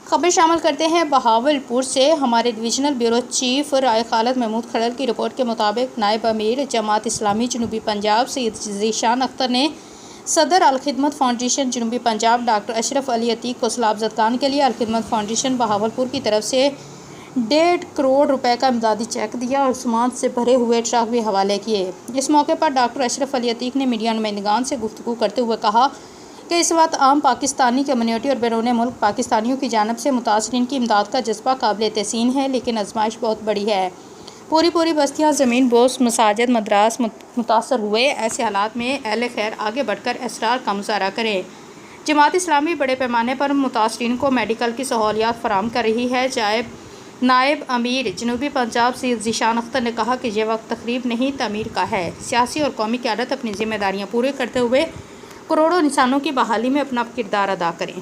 خبر شامل کرتے ہیں بہاولپور سے۔ ہمارے ڈویژنل بیورو چیف رائے خالد محمود کھرر کی رپورٹ کے مطابق نائب امیر جماعت اسلامی جنوبی پنجاب سید ذیشان اختر نے صدر الخدمت فاؤنڈیشن جنوبی پنجاب ڈاکٹر اشرف علی عتیق کو سیلاب زدگان کے لیے الخدمت فاؤنڈیشن بہاولپور کی طرف سے 1.5 کروڑ روپے کا امدادی چیک دیا اور سامان سے بھرے ہوئے ٹرک بھی حوالے کیے۔ اس موقع پر ڈاکٹر اشرف علی عتیق نے میڈیا نمائندگان سے گفتگو کرتے ہوئے کہا کہ اس وقت عام پاکستانی کمیونٹی اور بیرون ملک پاکستانیوں کی جانب سے متاثرین کی امداد کا جذبہ قابل تحسین ہے، لیکن آزمائش بہت بڑی ہے۔ پوری بستیاں، زمین بوس، مساجد، مدارس متاثر ہوئے۔ ایسے حالات میں اہل خیر آگے بڑھ کر اسرار کا مظاہرہ کریں۔ جماعت اسلامی بڑے پیمانے پر متاثرین کو میڈیکل کی سہولیات فراہم کر رہی ہے۔ نائب امیر جنوبی پنجاب سید ذیشان اختر نے کہا کہ یہ وقت تخریب نہیں، تعمیر کا ہے۔ سیاسی اور قومی قیادت اپنی ذمہ داریاں پوری کرتے ہوئے کروڑوں انسانوں کی بحالی میں اپنا کردار ادا کریں۔